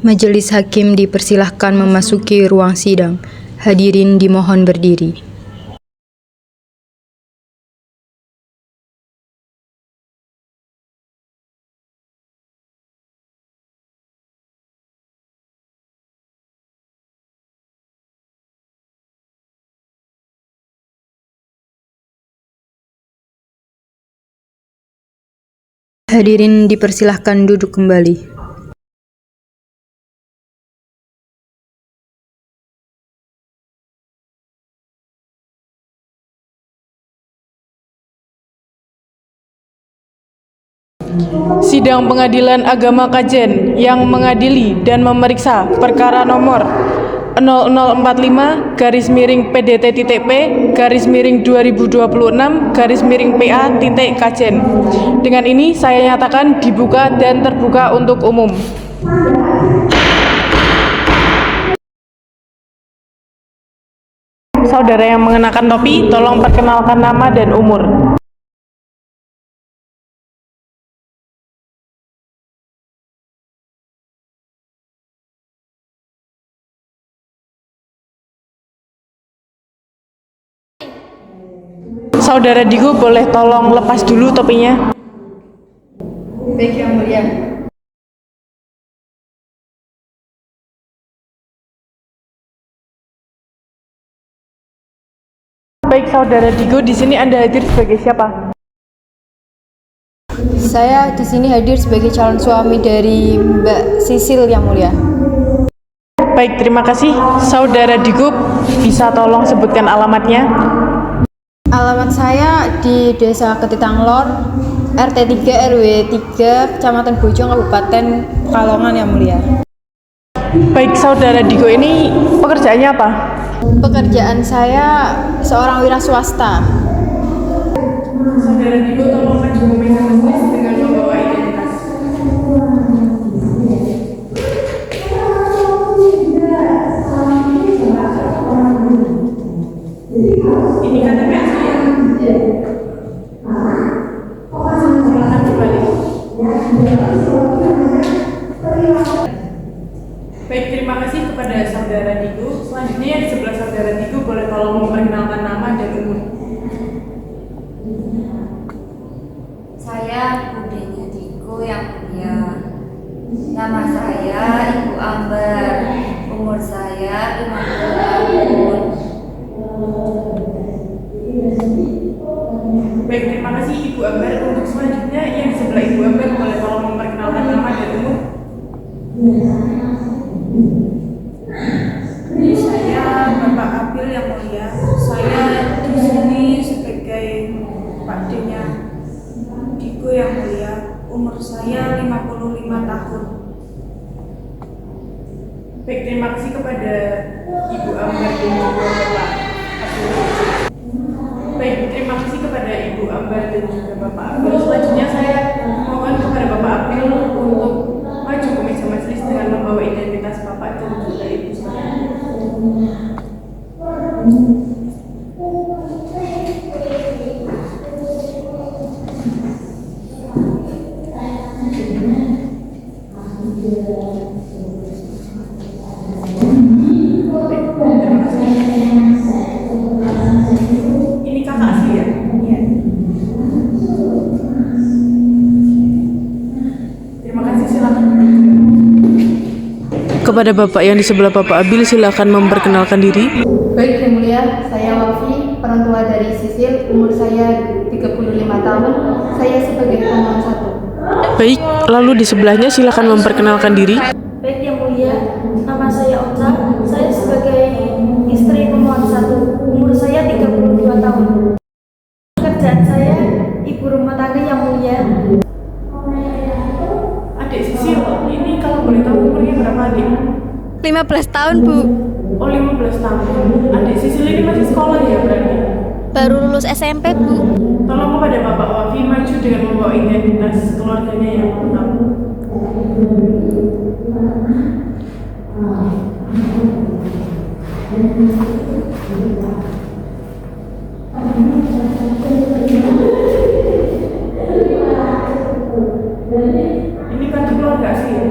Majelis hakim dipersilahkan memasuki ruang sidang. Hadirin dimohon berdiri. Hadirin dipersilahkan duduk kembali. Sidang Pengadilan Agama Kajen yang mengadili dan memeriksa perkara nomor 0045-PDT-P-2026-PA-Kajen. Dengan ini saya nyatakan dibuka dan terbuka untuk umum. Saudara yang mengenakan topi, tolong perkenalkan nama dan umur. Saudara Digo, boleh tolong lepas dulu topinya? Baik, Yang Mulia. Baik, Saudara Digo, di sini Anda hadir sebagai siapa? Saya di sini hadir sebagai calon suami dari Mbak Sisil, Yang Mulia. Baik, terima kasih. Saudara Digo, bisa tolong sebutkan alamatnya? Alamat saya di Desa Ketitang Lor, RT 3 RW 3, Kecamatan Bojong, Kabupaten Pekalongan, Yang Mulia. Baik, Saudara Digo, ini pekerjaannya apa? Pekerjaan saya seorang wira swasta. Saudara Digo, tolong maju ke meja majelis dengan membawa identitas. Ini KTP asli ya? Silakan kembali. Baik, terima kasih kepada Saudara Digo. Selanjutnya yang di sebelah Saudara Digo, boleh tolong memperkenalkan nama dan umur. Saya Budenya Digo, Yang Mulia. Nama saya Ibu Amber. Umur saya 50 tahun. Baik, terima kasih Ibu Amber. Untuk selanjutnya yang di sebelah Ibu Amber, boleh tolong memperkenalkan nama dan umur. Saya Bapak Abil, Yang Mulia. Saya di sini sebagai pakdenya Digo, Yang Mulia. Umur saya 55 tahun. Baik, terima kasih kepada Ibu Amber dan juga Bapak Abdul. Baik, terima kasih kepada Ibu Amber dan juga Bapak Abdul. Selanjutnya saya mohon kepada Bapak Abdul untuk maju ke meja majelis dengan membawa identitas Bapak dan juga Ibu saya. Ini kakak asli ya? Iya. Terima kasih, silakan. Kepada Bapak yang di sebelah Bapak Abil, silakan memperkenalkan diri. Baik, Yang Mulia, saya Wafi, orang tua dari Sisil, umur saya 35 tahun, saya sebagai pemohon satu. Baik, lalu di sebelahnya silakan memperkenalkan diri. Baik, Yang Mulia, nama saya Onca, saya sebagai istri pemohon satu, umur saya 32 tahun. Pekerjaan saya ibu rumah tangga, Yang Mulia. Adik Sisil, ini kalau boleh tahu umurnya berapa, adik? 15 tahun, Bu. Oh, 15 tahun. Adik Sisil ini masih sekolah ya berarti? Baru lulus SMP, Bu. Tolong kepada Bapak Wafi maju dengan membawa identitas keluarganya yang lengkap. Ini kartu keluarga sih ya?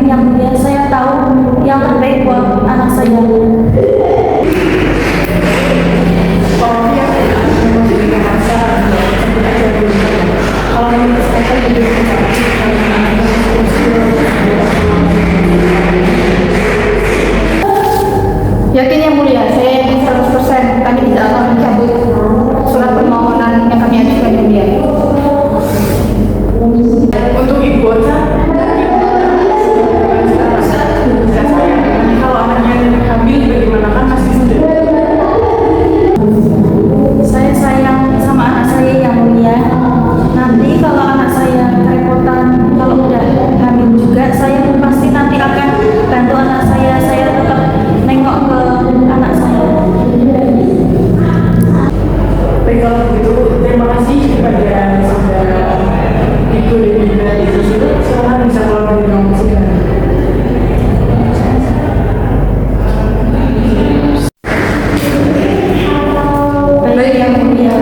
Hakim yang mulia, saya tahu yang terbaik buat anak saya. Yakin yang mulia, saya yakin 100% kami tidak akan mencabut surat permohonan yang kami ajukan yang mulia. Untuk Ibu Ocha, kalau anaknya hamil bagaimana, kan masih muda? Saya sayang sama anak saya yang mulia. Nanti kalau anak saya kerepotan, kalau udah hamil juga, saya pasti nanti akan bantu anak saya. Saya tetap nengok ke anak saya. Baik, kalau begitu terima kasih kepada saudara Ibu dan juga Ibu Susu. Silakan bisa keluar dari ruang sidang. Baik yang mulia.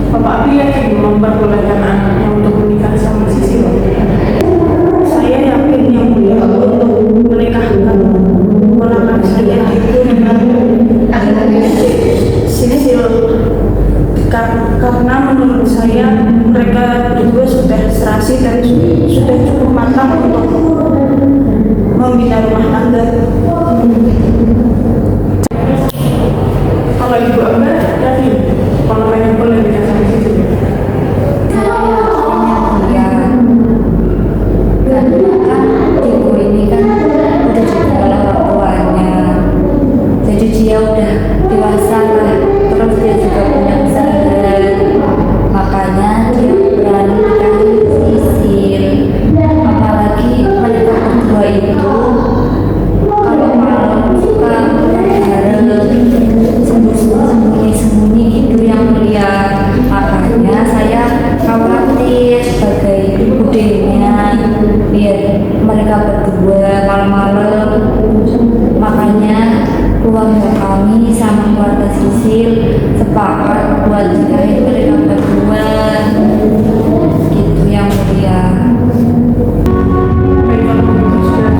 Bapak Abi yakin memperbolehkan anaknya untuk menikah sama Sisil? Saya yakin yang mulia untuk menikahkan ponakan saya itu dengan Sisil. Karena menurut saya mereka berdua sudah serasi dan sudah cukup matang untuk membina rumah tangga. Kalau Ibu Ambar yakin ponakannya boleh menikah sama Sisil? Ya, karena kan Diko ini kan udah jadi orang tuanya, jadi dia udah dewasa lah, terus dia juga punya usaha, makanya dia berani nikahin Sisil. Apalagi mereka berdua itu kalau malam suka bareng, sembunyi-sembunyi gitu yang mulia. Makanya saya khawatir sebagai budenya biar mereka berdua malam-malam. Makanya keluarga kami sama keluarga Sisil sepakat buat nikahin mereka berdua gitu yang mulia. Baik, kalau begitu sudah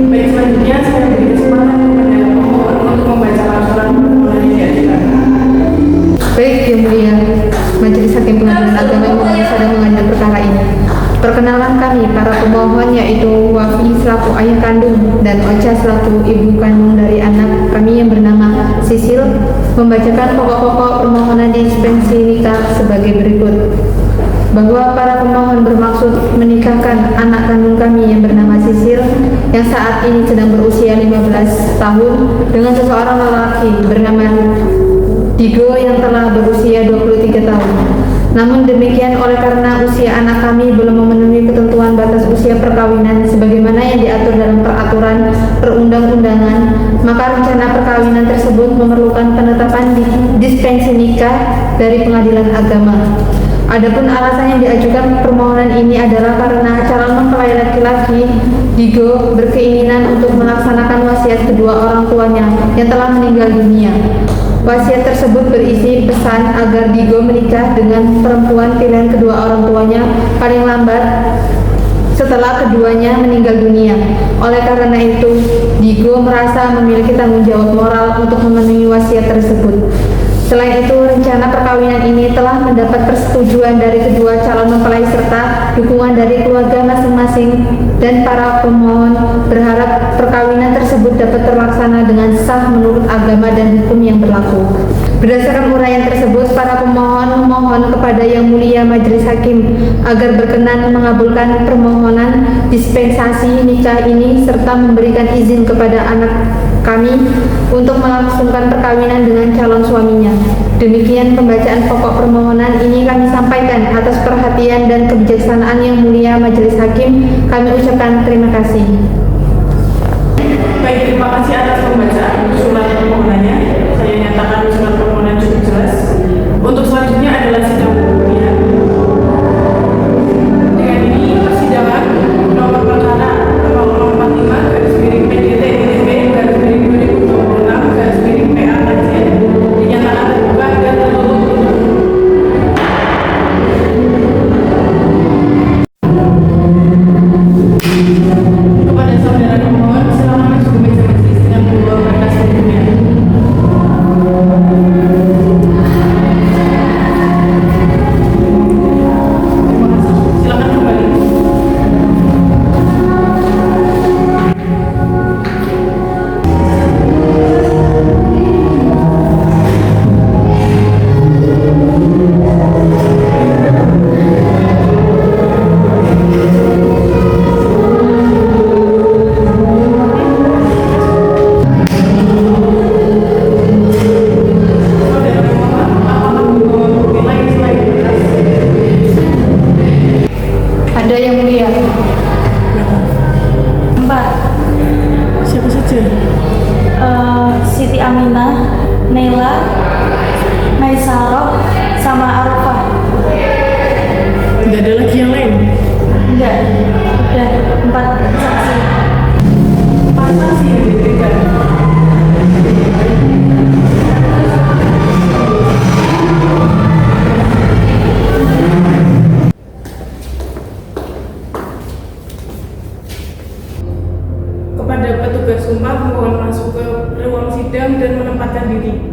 Baik, selanjutnya saya beri kesempatan kepada pemohon untuk membacakan surat permohonan yang diajukan. Baik yang mulia, Majelis Hakim Pengadilan Agama Indonesia sedang mengadili perkara ini. Perkenalan kami para pemohon yaitu Wafi selaku ayah kandung dan Ocha selaku ibu kandung dari anak kami yang bernama Sisil membacakan pokok-pokok permohonan dispensi nikah sebagai berikut. Bahwa para pemohon bermaksud menikahkan anak kandung kami yang bernama Sisil yang saat ini sedang berusia 15 tahun dengan seseorang lelaki bernama Digo yang telah berusia 23 tahun. Namun demikian, oleh karena usia anak kami belum memenuhi ketentuan batas usia perkawinan sebagaimana yang diatur dalam peraturan perundang-undangan, maka rencana perkawinan tersebut memerlukan penetapan dispensi nikah dari Pengadilan Agama. Adapun alasan yang diajukan permohonan ini adalah karena calon mempelai laki-laki Digo berkeinginan untuk melaksanakan wasiat kedua orang tuanya yang telah meninggal dunia. Wasiat tersebut berisi pesan agar Digo menikah dengan perempuan pilihan kedua orang tuanya paling lambat setelah keduanya meninggal dunia. Oleh karena itu, Digo merasa memiliki tanggung jawab moral untuk memenuhi wasiat tersebut. Selain itu, rencana perkawinan ini telah mendapat persetujuan dari kedua calon mempelai serta dukungan dari keluarga masing-masing dan para pemohon berharap perkawinan tersebut dapat terlaksana dengan sah menurut agama dan hukum yang berlaku. Berdasarkan uraian tersebut, para pemohon memohon kepada Yang Mulia Majelis Hakim agar berkenan mengabulkan permohonan dispensasi nikah ini serta memberikan izin kepada anak kami untuk melangsungkan perkawinan dengan calon suaminya. Demikian pembacaan pokok permohonan ini kami sampaikan atas perhatian dan kebijaksanaan Yang Mulia Majelis Hakim. Kami ucapkan terima kasih. Baik, terima kasih atas pembacaan surat permohonannya. Saya nyatakan surat permohonan cukup jelas. Untuk selanjutnya adalah sidang pembuktian. Dengan Ada yang mulia. 4. Siapa saja? Siti Aminah, Nela, Maisarok, sama Arafah. Tidak ada lagi yang lain? Enggak, udah 4 saksi. 4 saksi yang diberikan. Kepada petugas sumpah mohon masuk ke ruang sidang dan menempatkan diri.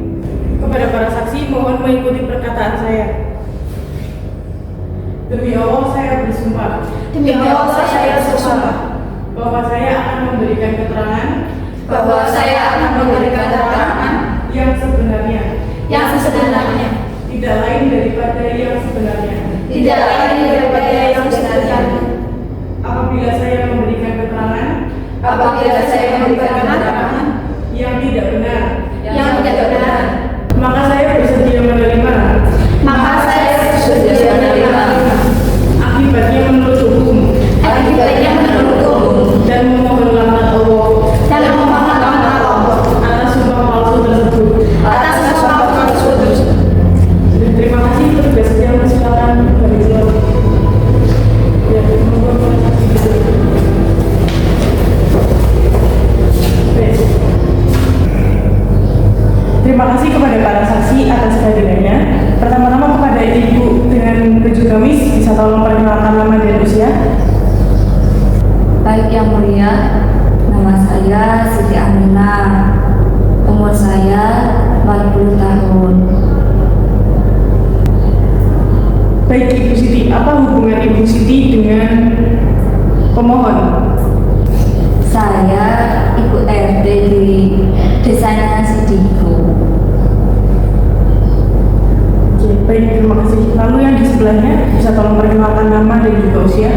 Kepada para saksi mohon mengikuti perkataan saya. Demi Allah saya bersumpah Demi Allah saya bersumpah bahwa saya akan memberikan keterangan yang sebenarnya, tidak lain daripada yang sebenarnya. Apabila saya memberikan keterangan yang tidak benar, maka saya bersedia menerima. Akibatnya menurut hukum dan memohon laknat Allah atas sumpah palsu tersebut. Terima kasih. Petugas yang silakan bagi keluar. Ya, mohon terima kasih kepada para saksi atas kehadirannya. Pertama-tama kepada Ibu dengan baju gamis, bisa tolong perkenalkan nama dan usia? Baik Yang Mulia, nama saya Siti Aminah. Umur saya 40 tahun. Baik Ibu Siti, apa hubungan Ibu Siti dengan pemohon? Saya ibu RT di desanya Sidiko. Oke, baik, terima kasih. Lalu yang di sebelahnya, bisa tolong perkenalkan nama dan juga usia?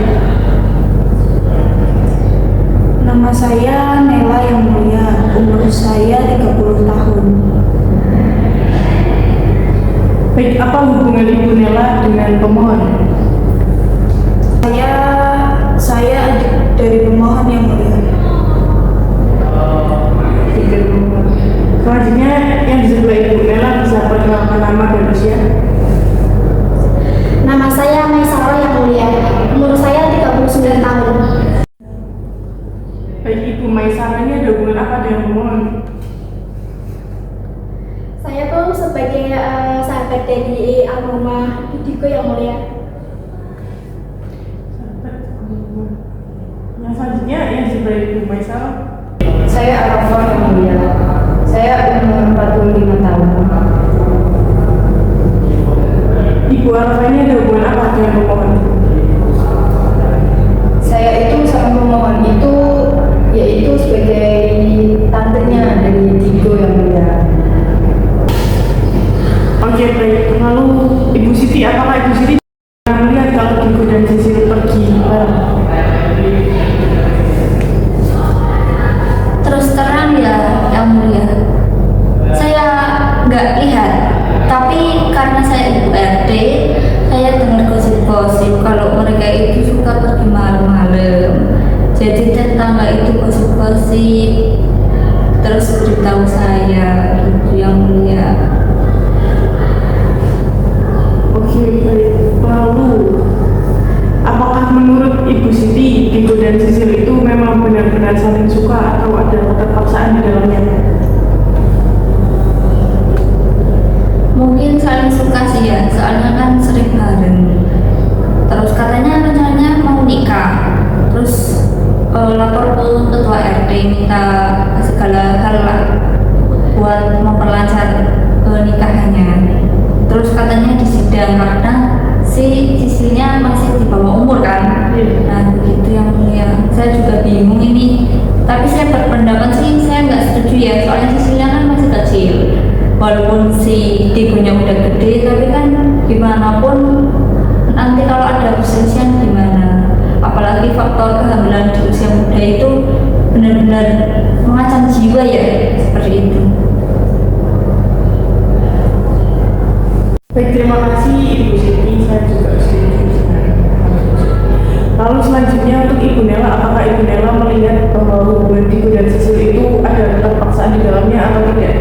Nama saya Nela Yang Mulia, umur saya 30 tahun. Baik, apa hubungan Ibu Nela dengan pemohon? Saya adik dari pemohon Yang Mulia. Selanjutnya yang di sebelah Ibu Nela, bisa perkenalkan nama dan usia? Nama saya Maisarok Yang Mulia, umur saya 39 tahun. Baik Ibu Maisarah, ini ada hubungan apa dengan pemohon? Saya tuh sebagai sahabat dari almarhumah Didiko Yang Mulia. Yang selanjutnya yang di sebelah Ibu Maisarah. Saya Arafah yang mulia. Saya umur 45 tahun. Ibu Arafah ini ada hubungan apa dengan pemohon? Saya itu sama pemohon itu yaitu sebagai tantenya dari Diko yang mulia. Oke, baik. Lalu Ibu Siti, apakah Ibu Siti pernah melihat kalau Diko dan Sisil pergi bareng? Terus terang ya Yang Mulia, saya nggak lihat, tapi karena saya ibu RT, saya dengar gosip-gosip kalau mereka itu suka pergi malam-malam. Jadi tetangga itu gosip-gosip, terus beritahu saya gitu Yang Mulia. Oke, baik. Lalu apakah menurut Ibu Siti, Diko dan Sisil itu memang benar-benar saling suka atau ada keterpaksaan di dalamnya? Mungkin saling suka sih ya, soalnya kan sering bareng. Terus katanya rencananya mau nikah, terus lapor ke ketua RT minta segala hal lah buat memperlancar nikahannya. Terus katanya di sidang karena si Sisilnya masih di bawah umur kan. Nah begitu Yang Mulia, saya juga bingung ini. Tapi saya berpendapat sih saya nggak setuju ya, soalnya Sisilnya kan masih kecil. Walaupun si Dikonya udah gede, tapi kan gimana pun nanti kalau ada perselisihan gimana. Apalagi faktor kehamilan di usia muda itu benar-benar mengancam jiwa ya, seperti itu. Baik, terima kasih Ibu Siti, saya juga setuju dengan hal tersebut. Lalu bahwa hubungan Diko dan Sisil itu ada keterpaksaan di dalamnya atau tidak?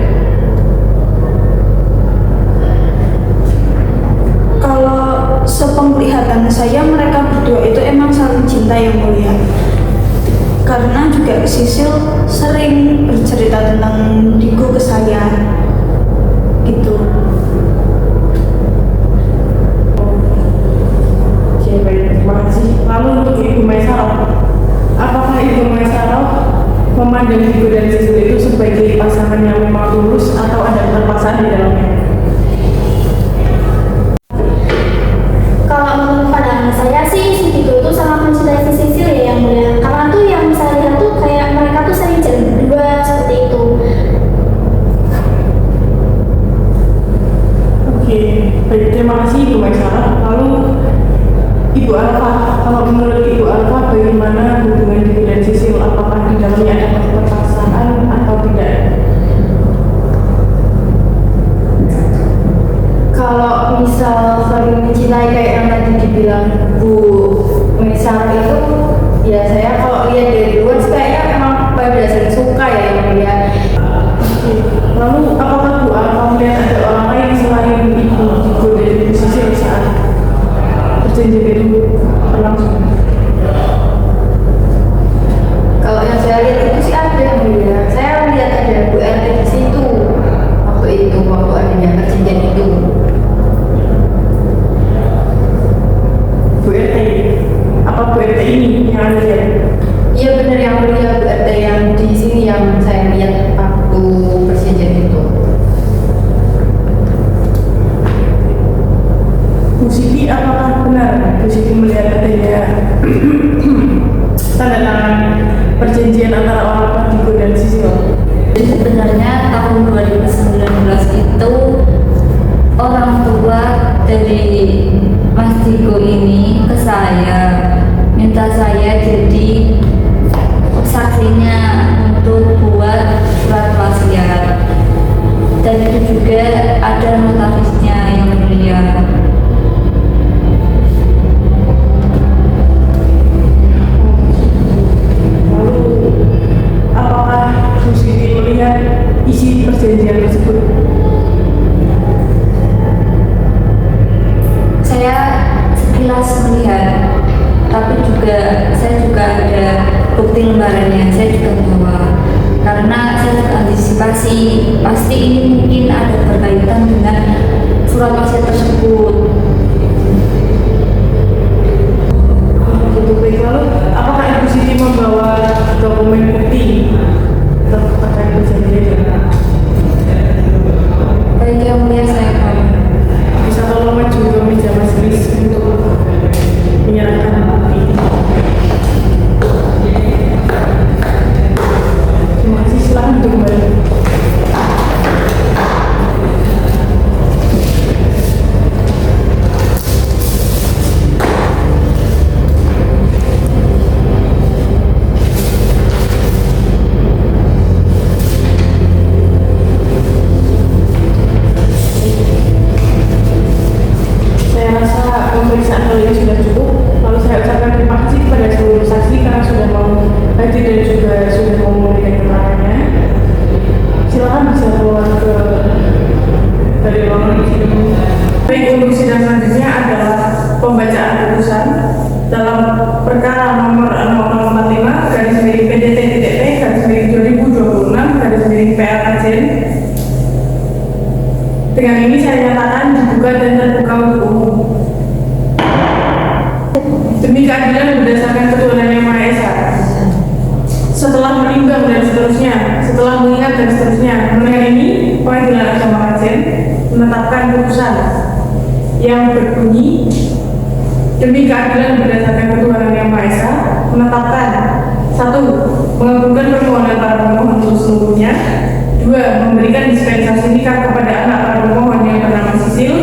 Kalau sepenglihatan saya, mereka berdua itu emang saling cinta yang mulia. Karena juga Sisil sering bercerita tentang Diko ke saya, gitu. Oke, baik, terima kasih. Lalu untuk Ibu Maisaroh, apakah Ibu Maisaroh memandang Diko dan Sisil itu sebagai pasangan yang memang tulus atau ada keterpaksaan di dalamnya? Kalau menurut pandangan saya sih, si Diko itu sangat mencintai si Sisil ya yang mulia. Karena tuh yang saya lihat tuh kayak mereka tuh sering jalan berdua seperti itu. Oke, baik, terima kasih Ibu Maisaroh. Lalu Ibu Alfa, kalau menurut Ibu Alfa bagaimana hubungan Diko dan Sisil? Apakah di dalamnya ada keterpaksaan atau tidak? Kalau misal saling mencintai kayak yang tadi dibilang Bu Maisaroh itu, ya saya kalau lihat dari luar sih kayaknya emang pada dasarnya suka ya yang mulia. Oke. Lalu apakah Bu Alfa melihat ada orang lain selain Ibu Diko dan Ibu Sisil saat perjanjian itu berlangsung? Kalau yang saya lihat itu sih ada yang mulia. Saya lihat ada Bu RT di situ waktu adanya perjanjian itu. Bu RT, apa Bu RT ini yang Anda lihat? Iya benar yang mulia, Bu RT yang di sini yang saya lihat waktu perjanjian itu. Bu Siti, apakah benar Bu Siti melihat adanya tanda tangan perjanjian antara orang tua Diko dan Sisil? Jadi sebenarnya tahun 2019 itu orang tua dari Mas Diko ini ke saya minta saya jadi saksinya untuk buat surat wasiat, dan itu juga ada notarisnya yang mulia. Lalu apakah Bu Siti melihat isi perjanjian tersebut? Saya sekilas melihat, tapi saya juga ada bukti lembarannya, saya juga bawa karena saya juga antisipasi pasti ini mungkin ada berkaitan dengan surat wasiat tersebut. Gitu, baik. Lalu apakah Ibu Siti membawa dokumen bukti terkait perjanjian itu? Baik yang mulia, saya bawa. Bisa tolong maju ke meja majelis untuk menyerahkan bukti. Terima kasih, silakan duduk kembali. Saya rasa pemeriksaan kali ini sudah cukup. Lalu saya ucapkan terima kasih kepada seluruh saksi karena sudah mau hadir dan juga sudah mau memberikan keterangannya. Silakan bisa keluar dari ruangan sidang. Baik, untuk sidang selanjutnya adalah pembacaan putusan dalam perkara nomor 0045 garis miring PDT.P garis miring 2026 garis miring PL Aceh. Dengan ini saya nyatakan dibuka dan terbuka untuk umum. Demi keadilan berdasarkan ketuhanan Yang Maha Esa. Setelah menimbang dan seterusnya, setelah mengingat dan seterusnya, mengenai ini Pengadilan Agama Aceh menetapkan putusan yang berbunyi, demi keadilan berdasarkan ketuhanan Yang Maha Esa, menetapkan 1. Mengabulkan permohonan para pemohon untuk seluruhnya. 2. Memberikan dispensasi nikah kepada anak para pemohon yang bernama Sisil,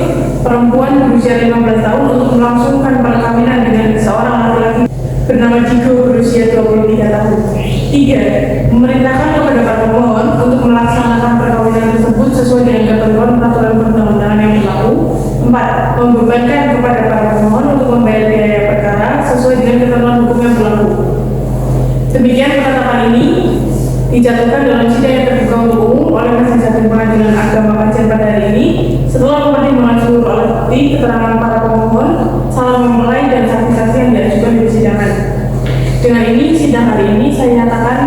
perempuan berusia 15 tahun untuk melangsungkan perkawinan dengan seorang laki-laki bernama Diko berusia 23 tahun. 3. Memerintahkan kepada para pemohon untuk melaksanakan perkawinan tersebut sesuai dengan ketentuan peraturan perundang-undangan yang berlaku. 4. Membebankan kepada para pemohon untuk membayar biaya perkara sesuai dengan ketentuan hukum yang berlaku. Demikian penetapan ini dijatuhkan dalam sidang yang terbuka untuk umum oleh Majelis Hakim Pengadilan Agama Kajian pada hari ini setelah mempertimbangkan seluruh alat bukti, keterangan para pemohon, salah mempelai dan saksi-saksi yang diajukan di persidangan. Dengan ini, sidang hari ini saya nyatakan